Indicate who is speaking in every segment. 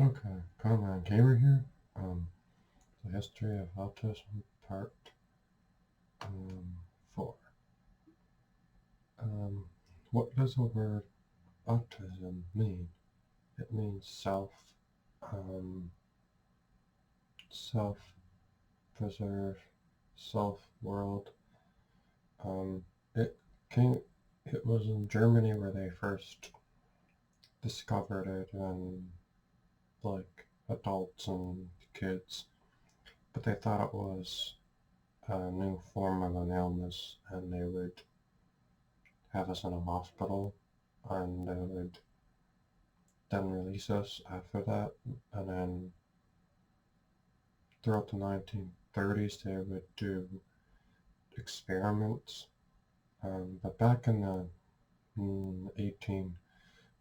Speaker 1: Okay, Conrad Gamer here. The history of autism, part 4. Um, what does the word autism mean? It means um, self-preserve, self-world. Um, it came. It was in Germany where they first discovered it, and like adults and kids, but they thought it was a new form of an illness, and they would have us in a hospital, and they would then release us after that. And then throughout the 1930s, they would do experiments. But back in the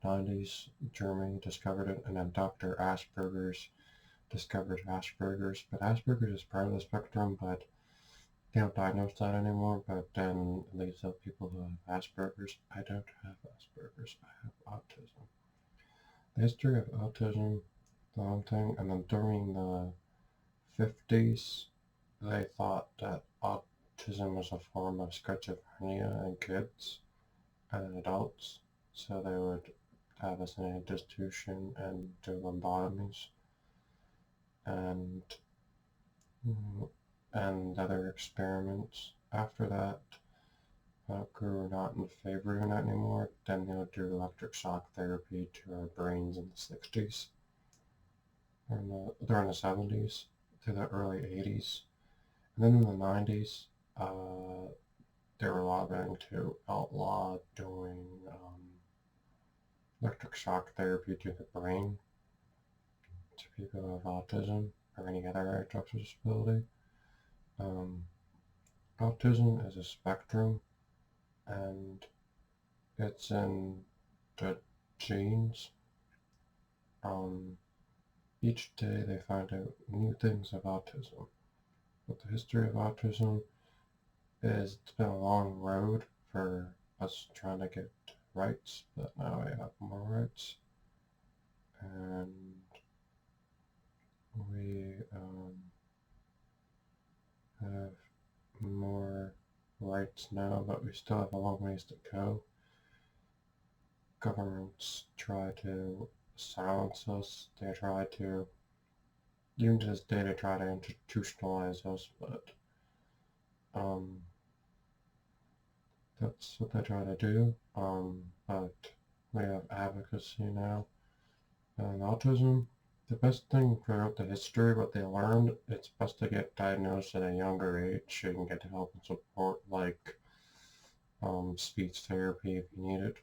Speaker 1: 1890s, Germany discovered it, and then Dr. Asperger's discovered Asperger's. But Asperger's is part of the spectrum, but they don't diagnose that anymore. But then they tell people who have Asperger's. I don't have Asperger's, I have autism. The history of autism, the whole thing, and then during the 50s, they thought that autism was a form of schizophrenia in kids and adults, so they would have us in an institution and do lobotomies and and other experiments. After that, grew not in favor of it anymore. Then they would do electric shock therapy to our brains in the 60s, during the 70s to the early 80s. And then in the 90s, they were lobbying to outlaw doing electric shock therapy to the brain to people who have autism or any other intellectual disability. Um, Autism is a spectrum, and it's in the genes. Um, each day they find out new things of autism. But the history of autism is it's been a long road for us trying to get rights, but now we have more rights, and we have more rights now, but we still have a long ways to go. Governments try to silence us. They try to, even to this day, they try to institutionalize us, but um, that's what they try to do. But we have advocacy now. And autism, the best thing throughout the history, what they learned, it's best to get diagnosed at a younger age so you can get help and support like speech therapy if you need it.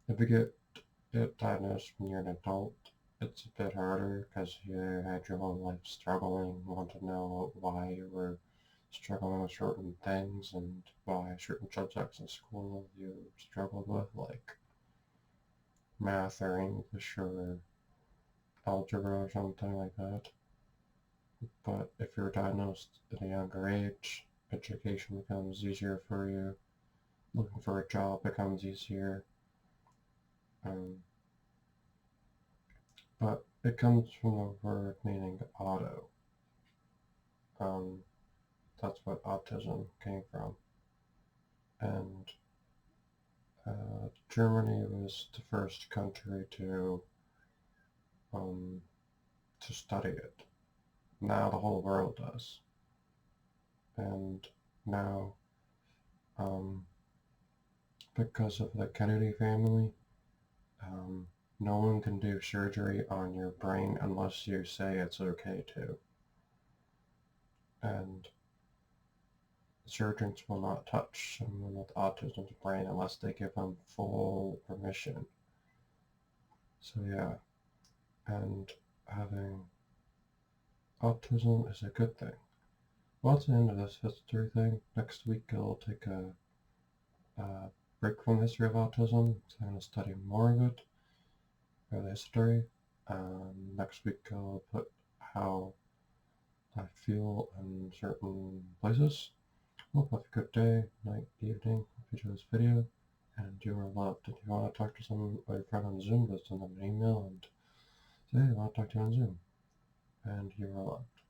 Speaker 1: If you get it diagnosed when you're an adult, it's a bit harder because you had your whole life struggling, want to know why you were struggling with certain things and why certain subjects in school you struggled with, like math or English or algebra or something like that. But if you're diagnosed at a younger age, education becomes easier for you. Looking for a job becomes easier. Um, but it comes from the word meaning auto. Um, that's what autism came from. And Germany was the first country um, to study it. Now the whole world does. And now, um, because of the Kennedy family, um, no one can do surgery on your brain unless you say it's okay to. And surgeons will not touch someone with autism's brain unless they give them full permission. So yeah, and having autism is a good thing. Well, that's the end of this history thing. Next week I'll take a break from the history of autism. So I'm going to study more of it, or the history. Next week I'll put how I feel in certain places. Hope you have a good day, night, evening, if you enjoy this video, and you are loved. If you want to talk to some of your friends on Zoom, just send them an email, and So yeah, I'll talk to you on Zoom. And you are loved.